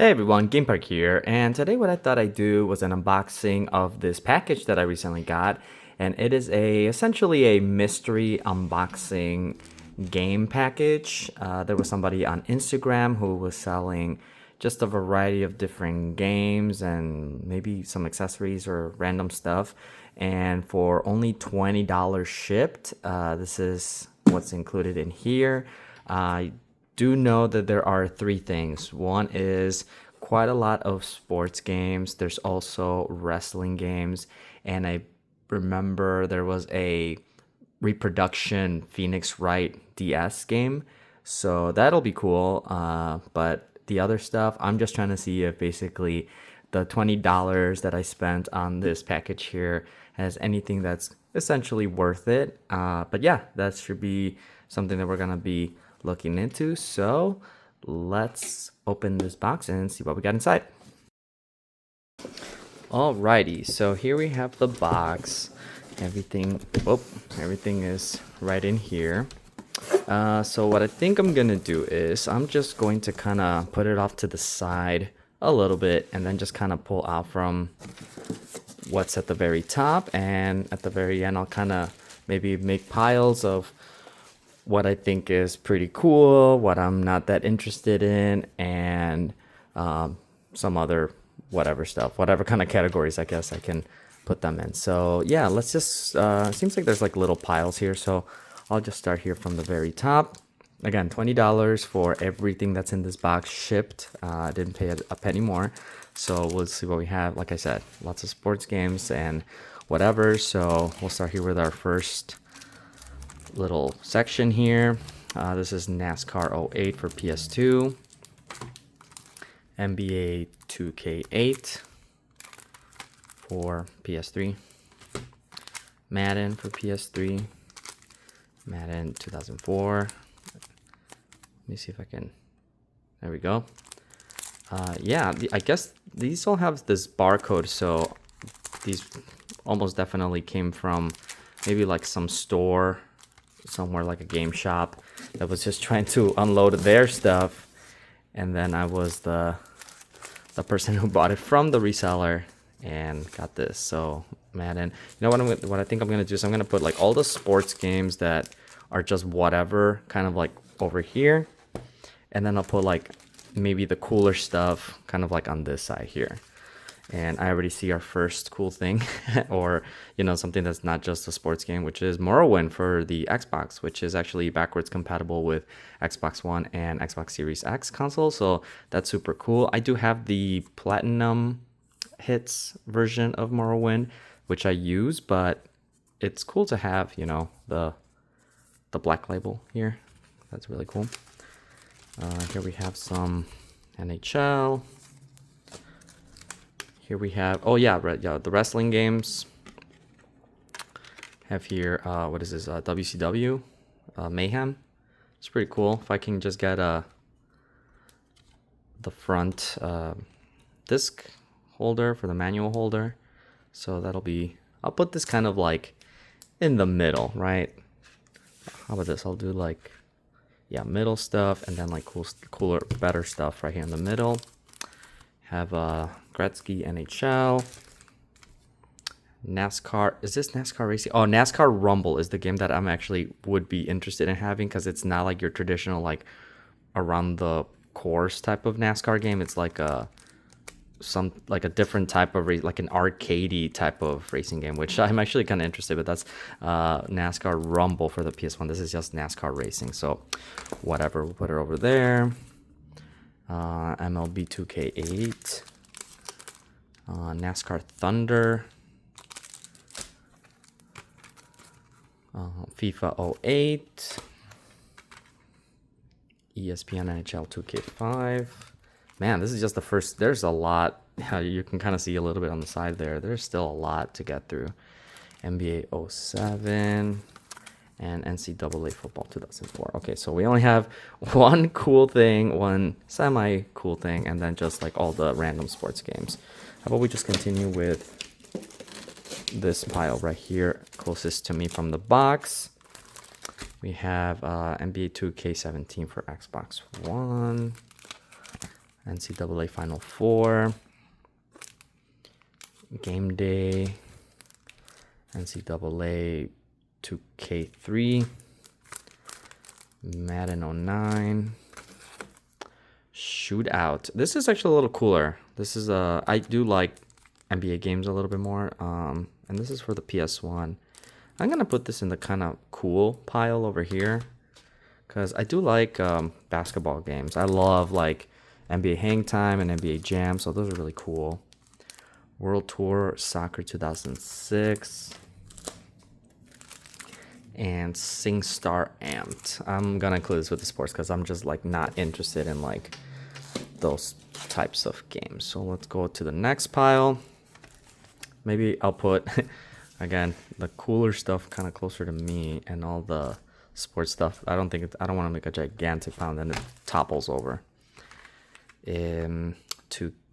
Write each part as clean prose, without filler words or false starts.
Hey everyone, GamePark here, and today what I thought I'd do was an unboxing of this package that I recently got, and it is essentially a mystery unboxing game package. There was somebody on Instagram who was selling just a variety of different games and maybe some accessories or random stuff, and for only $20 shipped, this is what's included in here. Do know that there are three things. One is quite a lot of sports games. There's also wrestling games, and I remember there was a reproduction Phoenix Wright DS game, so that'll be cool. But the other stuff, I'm just trying to see if basically the $20 that I spent on this package here has anything that's essentially worth it. But yeah, that should be something that we're gonna be looking into. So let's open this box and see what we got inside. Alrighty, so here we have the box. Everything is right in here. So what I think I'm gonna do is I'm just going to kind of put it off to the side a little bit and then just kind of pull out from what's at the very top, and at the very end I'll kind of maybe make piles of what I think is pretty cool, what I'm not that interested in, and some other whatever stuff, whatever kind of categories I guess I can put them in. So yeah, let's just, seems like there's like little piles here, so I'll just start here from the very top. Again, $20 for everything that's in this box shipped. I didn't pay a penny more. So we'll see what we have. Like I said, lots of sports games and whatever. So we'll start here with our first little section here. This is NASCAR 08 for PS2, NBA 2K8 for PS3, Madden for PS3, Madden 2004. Let me see if I can, there we go. Yeah, I guess these all have this barcode, so these almost definitely came from maybe like some store somewhere, like a game shop that was just trying to unload their stuff, and then I was the person who bought it from the reseller and got this. So Madden, you know what I think I'm gonna do is I'm gonna put like all the sports games that are just whatever kind of like over here, and then I'll put like maybe the cooler stuff kind of like on this side here. And I already see our first cool thing, or, you know, something that's not just a sports game, which is Morrowind for the Xbox, which is actually backwards compatible with Xbox One and Xbox Series X console. So that's super cool. I do have the Platinum Hits version of Morrowind, which I use, but it's cool to have, you know, the black label here. That's really cool. Here we have some NHL. Here we have, oh yeah, the wrestling games. Have here, what is this, WCW, Mayhem. It's pretty cool. If I can just get the front disc holder for the manual holder. So that'll be, I'll put this kind of like in the middle, right? How about this? I'll do like, yeah, middle stuff, and then like cooler, better stuff right here in the middle. Have Gretzky NHL, NASCAR. Is this NASCAR Racing? Oh, NASCAR Rumble is the game that I'm actually would be interested in having, because it's not like your traditional like around the course type of NASCAR game. It's like a different type of like an arcadey type of racing game, which I'm actually kind of interested with. That's NASCAR Rumble for the PS1. This is just NASCAR Racing, so whatever, we'll put it over there. MLB 2K8, NASCAR Thunder, FIFA 08, ESPN NHL 2K5. Man, this is just the first. There's a lot. You can kind of see a little bit on the side there. There's still a lot to get through. NBA 07 and NCAA football 2004. Okay, so we only have one cool thing, one semi-cool thing, and then just like all the random sports games. How about we just continue with this pile right here, closest to me from the box. We have NBA 2K17 for Xbox One. NCAA Final Four, Game Day, NCAA 2K3, Madden 09, Shootout. This is actually a little cooler. This is I do like NBA games a little bit more. And this is for the PS1. I'm gonna put this in the kind of cool pile over here, because I do like basketball games. I love like NBA Hang Time and NBA Jam, so those are really cool. World Tour Soccer 2006 and SingStar Amped. I'm gonna include this with the sports because I'm just like not interested in like those types of games. So let's go to the next pile. Maybe I'll put again the cooler stuff kind of closer to me, and all the sports stuff. I don't want to make a gigantic pile and then it topples over. 2K5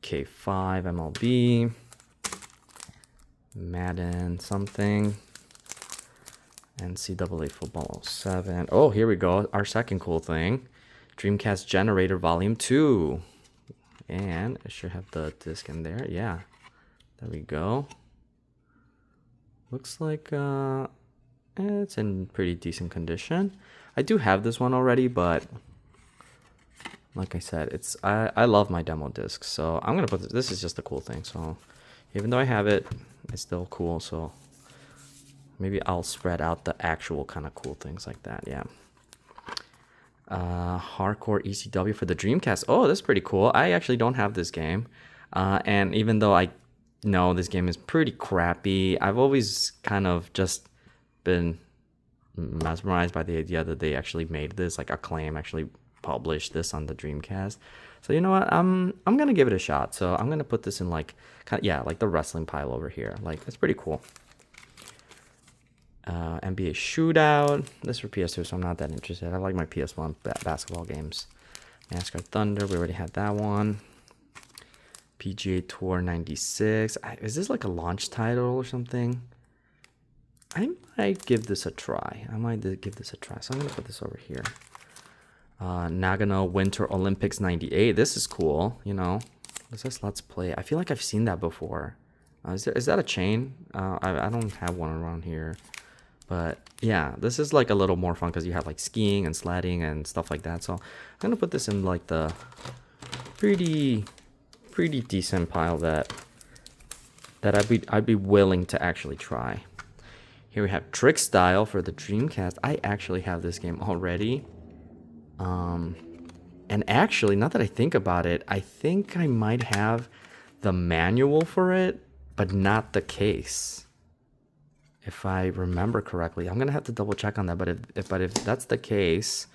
MLB, Madden something, NCAA Football 07. Oh, here we go. Our second cool thing, Dreamcast Generator Volume 2. And it should have the disc in there. Yeah, there we go. Looks like it's in pretty decent condition. I do have this one already, but like I said, I love my demo discs, so I'm gonna put this is just a cool thing. So even though I have it, it's still cool. So maybe I'll spread out the actual kind of cool things like that. Yeah. Hardcore ECW for the Dreamcast. Oh, that's pretty cool. I actually don't have this game, and even though I know this game is pretty crappy, I've always kind of just been mesmerized by the idea that they actually made this, like Acclaim actually published this on the Dreamcast. So you know what, I'm gonna give it a shot. So I'm gonna put this in like like the wrestling pile over here. Like, it's pretty cool. NBA Shootout. This is for PS2, so I'm not that interested. I like my PS1 basketball games. NASCAR Thunder, we already had that one. PGA Tour 96. Is this like a launch title or something? I might give this a try. So I'm going to put this over here. Nagano Winter Olympics 98. This is cool, you know. This says Let's Play. I feel like I've seen that before. Is that a chain? I don't have one around here. But yeah, this is like a little more fun because you have like skiing and sledding and stuff like that. So I'm going to put this in like the pretty decent pile that I'd be willing to actually try. Here we have Trick Style for the Dreamcast. I actually have this game already. And actually, now that I think about it, I think I might have the manual for it, but not the case. If I remember correctly, I'm gonna have to double check on that. But if that's the case,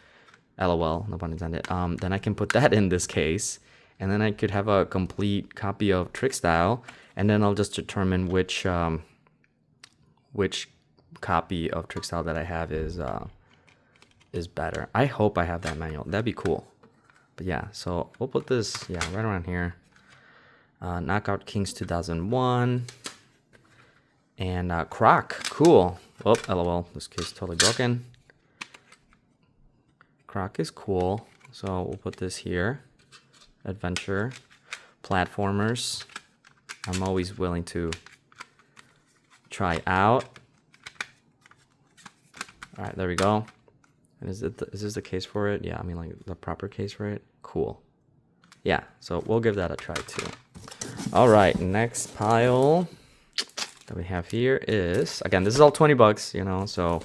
LOL, no pun intended. Then I can put that in this case, and then I could have a complete copy of Trick Style, and then I'll just determine which copy of Trick Style that I have is better. I hope I have that manual. That'd be cool. But yeah, so we'll put this right around here. Knockout Kings 2001 and Croc. Cool. Oh, LOL, this case is totally broken. Croc is cool, so we'll put this here. Adventure, platformers. I'm always willing to try out. All right, there we go. And is this the case for it? Yeah, I mean, like the proper case for it. Cool. Yeah, so we'll give that a try too. All right, next pile that we have here is, again, this is all $20, you know, so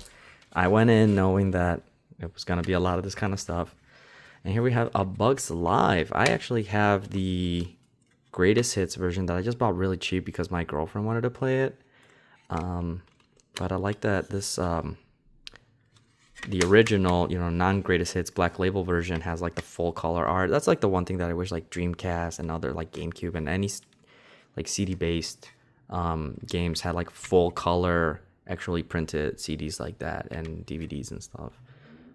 I went in knowing that it was gonna be a lot of this kind of stuff. And here we have A Bug's Life. I actually have the greatest hits version that I just bought really cheap because my girlfriend wanted to play it. But I like that this the original, you know, non-greatest hits Black Label version has like the full color art. That's like the one thing that I wish like Dreamcast and other like GameCube and any like CD-based games had like full color actually printed CDs like that and DVDs and stuff.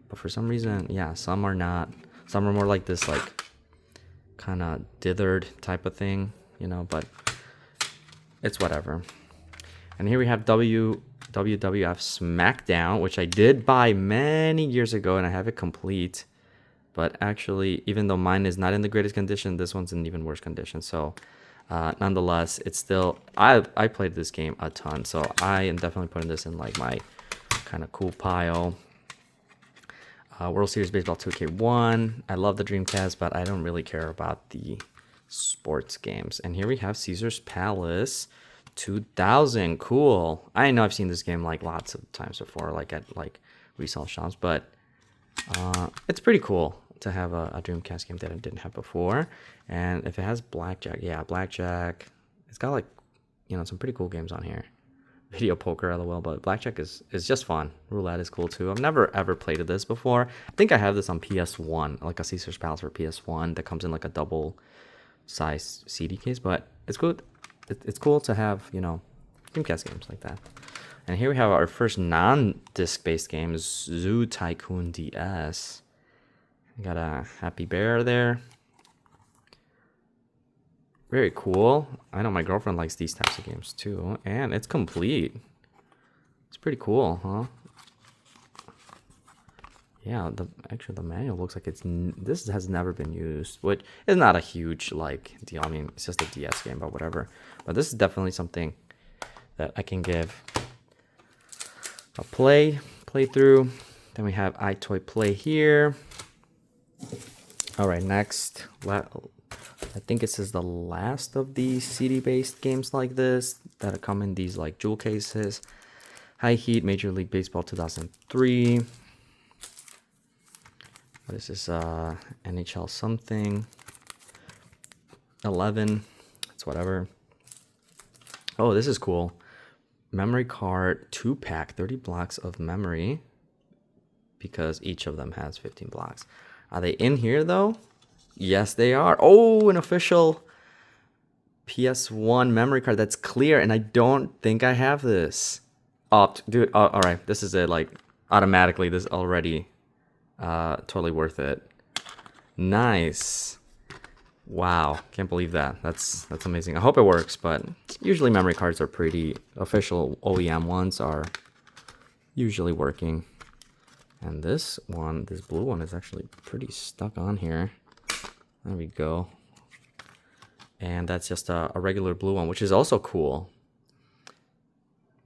But for some reason, yeah, some are not. Some are more like this like kind of dithered type of thing, you know, but it's whatever. And here we have WWF SmackDown, which I did buy many years ago, and I have it complete. But actually, even though mine is not in the greatest condition, this one's in even worse condition. So nonetheless, it's still, I played this game a ton, so I am definitely putting this in like my kind of cool pile. World Series Baseball 2K1. I love the Dreamcast, but I don't really care about the sports games. And here we have Caesar's Palace 2000. Cool. I know I've seen this game like lots of times before, like at like resale shops, but it's pretty cool to have a Dreamcast game that I didn't have before. And if it has blackjack, yeah, blackjack. It's got like, you know, some pretty cool games on here. Video poker, lol, but blackjack is just fun. Roulette is cool too. I've never ever played this before. I think I have this on PS1, like a Caesar's Palace for PS1 that comes in like a double size CD case, but it's good. It's cool to have, you know, Dreamcast games like that. And here we have our first non-disc based game, Zoo Tycoon DS. Got a Happy Bear there. Very cool. I know my girlfriend likes these types of games too. And it's complete. It's pretty cool, huh? Yeah, actually the manual looks like this has never been used, which is not a huge like deal. I mean, it's just a DS game, but whatever. But this is definitely something that I can give a playthrough. Then we have iToy Play here. All right, next. I think this is the last of the CD-based games like this that come in these like jewel cases. High Heat, Major League Baseball 2003. This is NHL something. 11. It's whatever. Oh, this is cool. Memory card 2-pack, 30 blocks of memory. Because each of them has 15 blocks. Are they in here though? Yes, they are. Oh, an official PS1 memory card that's clear, and I don't think I have this. Oh, dude. Oh, all right, this is it. Like automatically, this is already totally worth it. Nice. Wow, can't believe that. That's amazing. I hope it works, but usually memory cards are pretty official. OEM ones are usually working. And this one, this blue one, is actually pretty stuck on here. There we go. And that's just a regular blue one, which is also cool.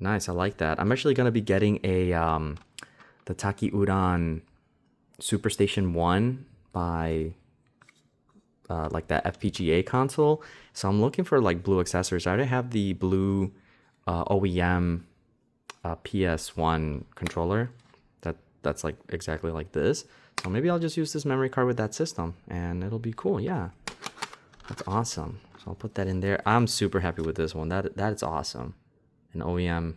Nice, I like that. I'm actually gonna be getting a the Taki Uran Superstation 1 by like that FPGA console. So I'm looking for like blue accessories. I already have the blue OEM PS1 controller. That's like exactly like this. So maybe I'll just use this memory card with that system and it'll be cool. Yeah, that's awesome. So I'll put that in there. I'm super happy with this one. That is awesome. An OEM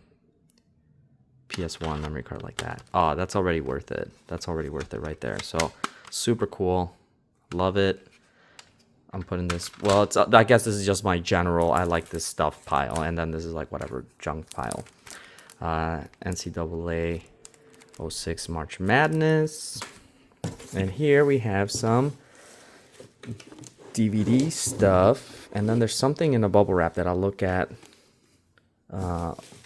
PS1 memory card like that. Oh, that's already worth it. That's already worth it right there. So super cool. Love it. I'm putting this, well, it's, I guess this is just my general, I like this stuff pile. And then this is like whatever junk pile. NCAA 06 March Madness. And here we have some DVD stuff. And then there's something in a bubble wrap that I'll look at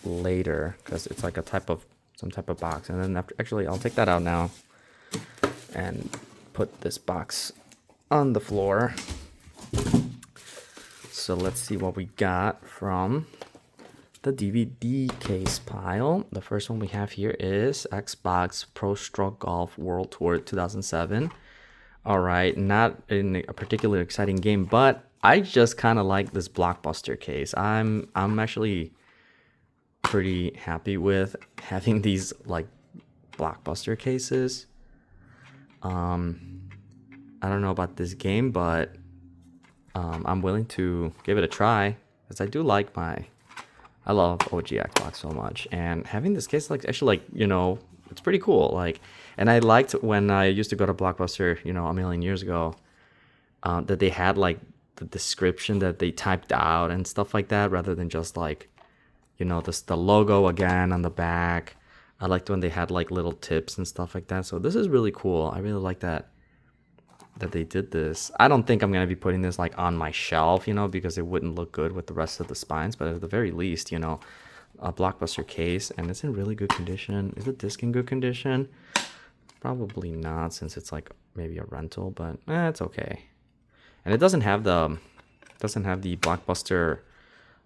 later, because it's like some type of box. And then actually I'll take that out now and put this box on the floor. So let's see what we got from the DVD case pile. The first one we have here is Xbox Pro Stroke Golf World Tour 2007. All right, not in a particularly exciting game, but I just kind of like this Blockbuster case. I'm actually pretty happy with having these like Blockbuster cases. I don't know about this game, but I'm willing to give it a try, because I do like I love OG Xbox so much, and having this case like actually, like, you know, it's pretty cool. Like, and I liked when I used to go to Blockbuster, you know, a million years ago, that they had like the description that they typed out and stuff like that, rather than just like, you know, the logo again on the back. I liked when they had like little tips and stuff like that. So this is really cool. I really like that they did this. I don't think I'm going to be putting this like on my shelf, you know, because it wouldn't look good with the rest of the spines, but at the very least, you know, a Blockbuster case, and it's in really good condition. Is the disc in good condition? Probably not, since it's like maybe a rental, but it's okay. And it doesn't have the Blockbuster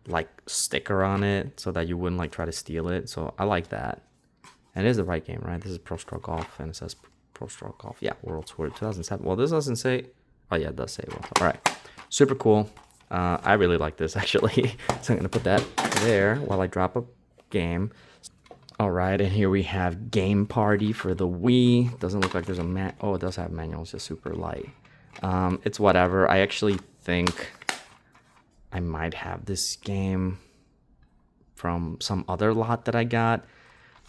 like sticker on it, so that you wouldn't like try to steal it. So I like that. And it is the right game, right? This is Pro Stroke Golf, and it says Pro Stroke Golf. Yeah, World Tour 2007. Well, this doesn't say. Oh yeah, it does say World Tour. All right, super cool. I really like this actually. So I'm gonna put that there while I drop a game. All right, and here we have Game Party for the Wii. Doesn't look like there's a oh, it does have manual. It's just super light. It's whatever. I actually think I might have this game from some other lot that I got.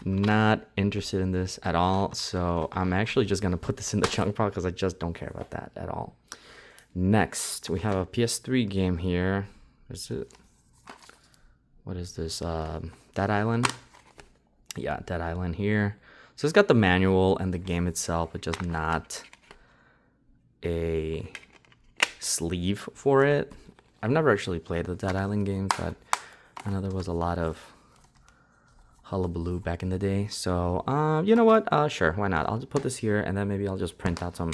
Not interested in this at all. So I'm actually just gonna put this in the junk pile because I just don't care about that at all. Next, we have a PS3 game here. Is it? What is this? Dead Island. Yeah, Dead Island here. So it's got the manual and the game itself, but just not a sleeve for it. I've never actually played the Dead Island games, but I know there was a lot of hullabaloo back in the day. So, you know what? Sure, why not? I'll just put this here, and then maybe I'll just print out some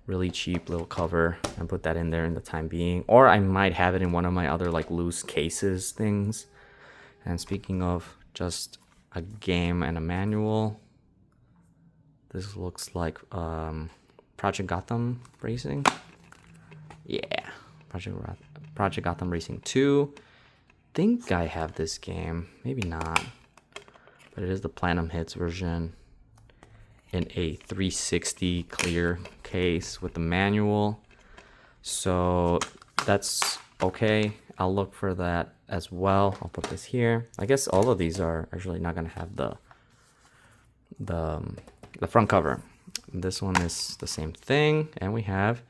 really cheap little cover and put that in there in the time being. Or I might have it in one of my other like loose cases things. And speaking of just a game and a manual, this looks like Project Gotham Racing. Yeah, Project Gotham Racing 2. Think I have this game, maybe not, but it is the Platinum Hits version in a 360 clear case with the manual. So that's okay. I'll look for that as well. I'll put this here. I guess all of these are actually not gonna have the front cover. This one is the same thing, and we have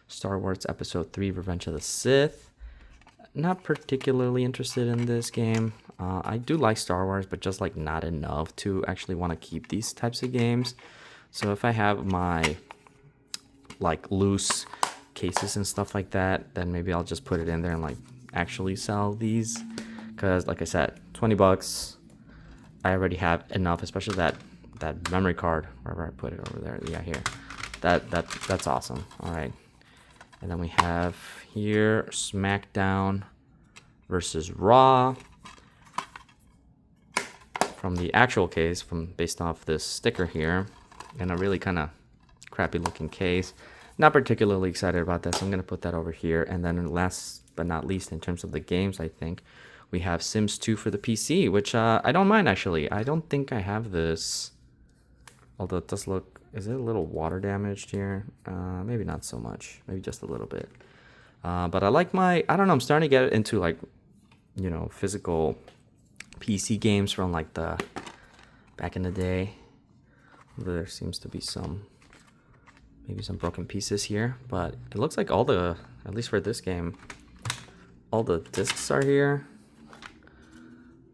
Star Wars Episode 3: Revenge of the Sith. Not particularly interested in this game. I do like Star Wars, but just like not enough to actually want to keep these types of games. So if I have my like loose cases and stuff like that, then maybe I'll just put it in there and like actually sell these. Because like I said, 20 bucks, I already have enough, especially that memory card, wherever I put it over there. Yeah, here. That's awesome. All right. And then we have here SmackDown versus Raw from the actual case, based off this sticker here, and a really kind of crappy looking case. Not particularly excited about that, so I'm gonna put that over here. And then last but not least, in terms of the games, I think we have Sims 2 for the PC, which I don't mind actually. I don't think I have this, although it does look. Is it a little water damaged here? Maybe not so much. Maybe just a little bit. But I like I don't know, I'm starting to get into like, you know, physical PC games from like back in the day. There seems to be maybe some broken pieces here. But it looks like at least for this game, all the discs are here.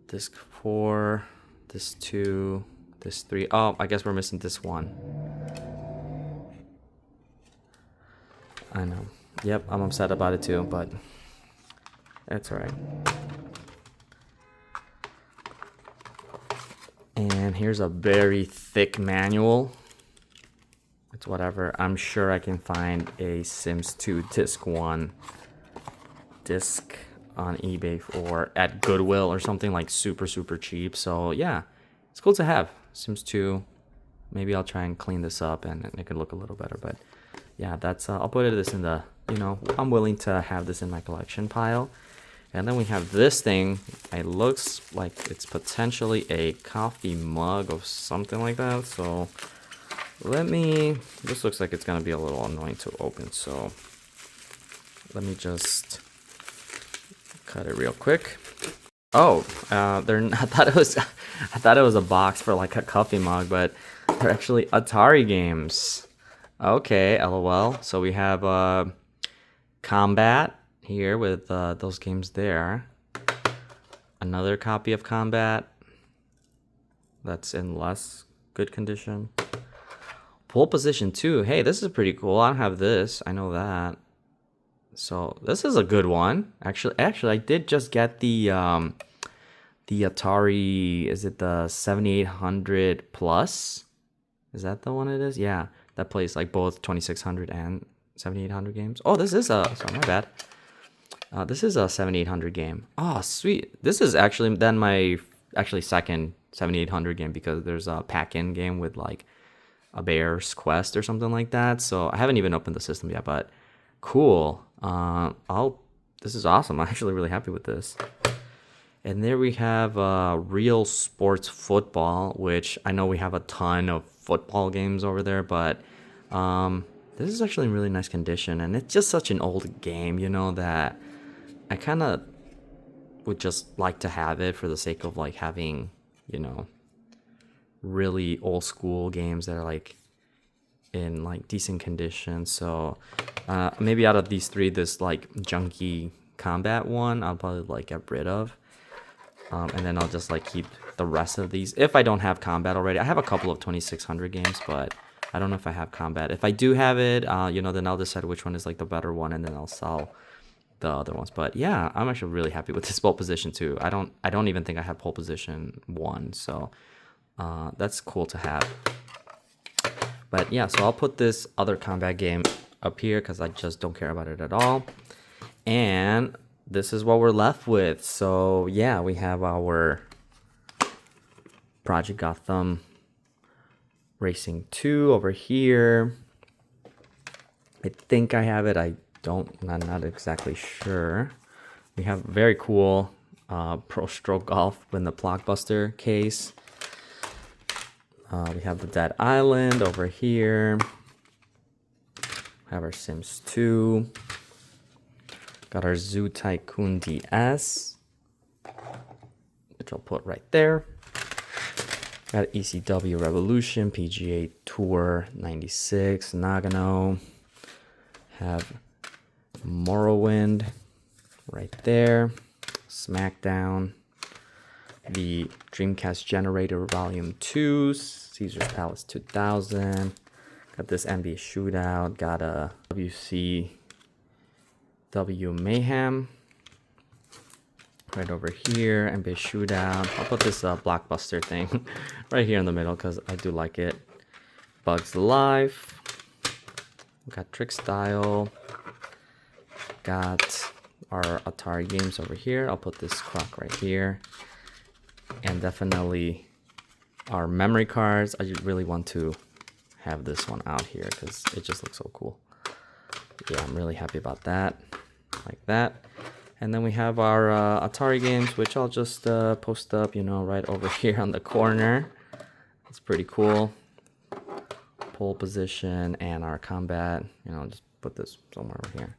Disc 4, disc 2, disc 3. Oh, I guess we're missing disc 1. I know. Yep, I'm upset about it too, but it's alright. And here's a very thick manual. It's whatever. I'm sure I can find a Sims 2 disc 1 disc on eBay or at Goodwill or something like super cheap. So yeah, it's cool to have. Sims 2. Maybe I'll try and clean this up and it could look a little better, but yeah, that's I'll put this in the, you know, I'm willing to have this in my collection pile. And then we have this thing. It looks like it's potentially a coffee mug or something like that. So this looks like it's gonna be a little annoying to open, so let me just cut it real quick. Oh, I thought it was a box for like a coffee mug, but they're actually Atari games. Okay, LOL. So we have Combat here with those games there. Another copy of Combat that's in less good condition. Pole Position 2. Hey, this is pretty cool. I don't have this. I know that. So this is a good one. Actually, I did just get the Atari. Is it the 7800 Plus? Is that the one it is? Yeah, that plays like both 2600 and 7800 games. Oh, this is sorry, my bad. This is a 7800 game. Oh, sweet. This is actually then my second 7800 game, because there's a pack-in game with like a Bear's Quest or something like that. So I haven't even opened the system yet, but cool. This is awesome. I'm actually really happy with this. And there we have Real Sports Football, which I know we have a ton of football games over there, but this is actually in really nice condition, and it's just such an old game, you know, that I kind of would just like to have it for the sake of like having, you know, really old school games that are like in like decent condition. So maybe out of these three, this like junky combat one I'll probably like get rid of, and then I'll just like keep the rest of these if I don't have combat already. I have a couple of 2600 games, but I don't know if I have combat. If I do have it, you know, then I'll decide which one is like the better one, and then I'll sell the other ones. But yeah, I'm actually really happy with this pole position too. I don't even think I have pole position 1, so that's cool to have. But yeah, so I'll put this other combat game up here because I just don't care about it at all. And this is what we're left with. So yeah, we have our Project Gotham Racing 2 over here. I think I have it. I'm not exactly sure. We have very cool Pro Stroke Golf in the Blockbuster case. We have the Dead Island over here. We have our Sims 2. Got our Zoo Tycoon DS, which I'll put right there. Got ECW Revolution, PGA Tour 96, Nagano. Have Morrowind right there. SmackDown. The Dreamcast Generator Volume 2, Caesar's Palace 2000. Got this NBA Shootout. Got a WCW Mayhem right over here. NBA Shootout. I'll put this Blockbuster thing right here in the middle because I do like it. Bugs Life. Got Trick Style. Got our Atari games over here. I'll put this crock right here. And definitely our memory cards. I really want to have this one out here because it just looks so cool. Yeah, I'm really happy about that. Like that. And then we have our Atari games, which I'll just post up, you know, right over here on the corner. It's pretty cool. Pole position and our combat. You know, just put this somewhere over here.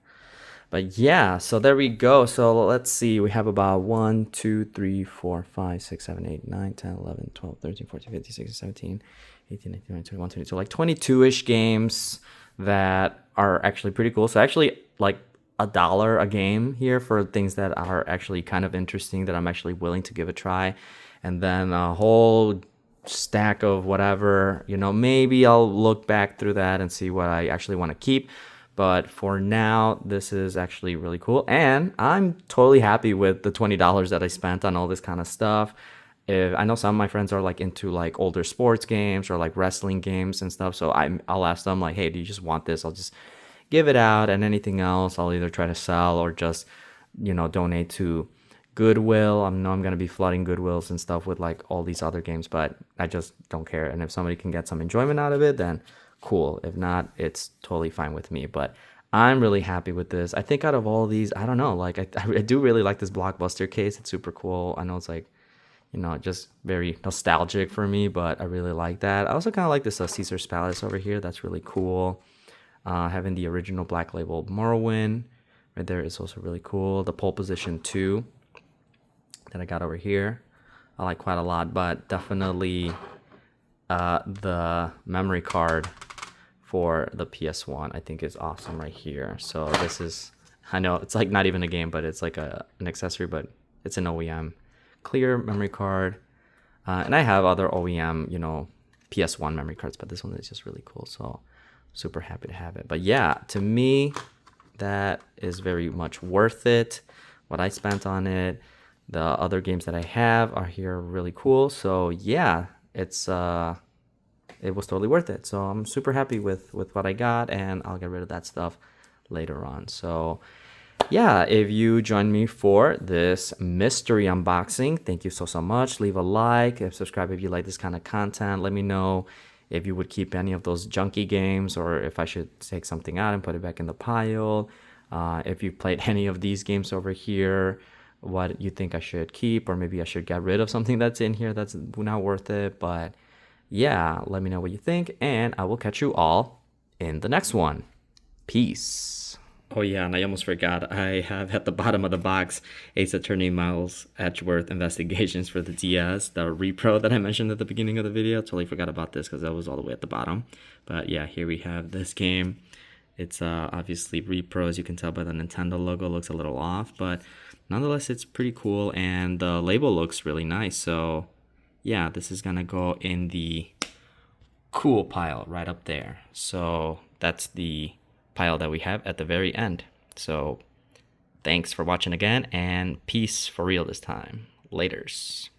But yeah, so there we go. So let's see. We have about 1, 2, 3, 4, 5, 6, 7, 8, 9, 10, 11, 12, 13, 14, 15, 16, 17, 18, 19, 20, 21, 22. Like 22-ish games that are actually pretty cool. So actually like $1 a game here for things that are actually kind of interesting that I'm actually willing to give a try. And then a whole stack of whatever, you know, maybe I'll look back through that and see what I actually want to keep. But for now, this is actually really cool. And I'm totally happy with the $20 that I spent on all this kind of stuff. I know some of my friends are like into like older sports games or like wrestling games and stuff. So I'll ask them like, hey, do you just want this? I'll just give it out, and anything else I'll either try to sell or just, you know, donate to Goodwill. I know I'm going to be flooding Goodwills and stuff with like all these other games, but I just don't care. And if somebody can get some enjoyment out of it, then cool. If not, it's totally fine with me. But I'm really happy with this. I think out of all these, I don't know, like I do really like this Blockbuster case. It's super cool. I know it's like, you know, just very nostalgic for me, but I really like that. I also kind of like this Caesar's Palace over here. That's really cool. Having the original Black Label Morrowind right there is also really cool. The Pole Position 2 that I got over here, I like quite a lot, but definitely the memory card for the PS1 I think is awesome right here. So this is, I know it's like not even a game, but it's like an accessory, but it's an OEM clear memory card. And I have other OEM, you know, PS1 memory cards, but this one is just really cool. So super happy to have it. But yeah, to me, that is very much worth it. What I spent on it. The other games that I have are here really cool. So yeah, it's it was totally worth it. So I'm super happy with what I got, and I'll get rid of that stuff later on. So yeah, if you join me for this mystery unboxing, thank you so much. Leave a like and subscribe if you like this kind of content. Let me know if you would keep any of those junky games, or if I should take something out and put it back in the pile. If you played any of these games over here, what you think I should keep, or maybe I should get rid of something that's in here that's not worth it. But yeah, let me know what you think, and I will catch you all in the next one. Peace. Oh yeah, and I almost forgot, I have at the bottom of the box Ace Attorney Miles Edgeworth Investigations for the DS, the repro that I mentioned at the beginning of the video. Totally forgot about this because that was all the way at the bottom. But yeah, here we have this game. It's obviously repro, as you can tell by the Nintendo logo. Looks a little off, but nonetheless it's pretty cool, and the label looks really nice. So yeah, this is gonna go in the cool pile right up there. So that's the pile that we have at the very end. So thanks for watching again, and peace for real this time. Laters.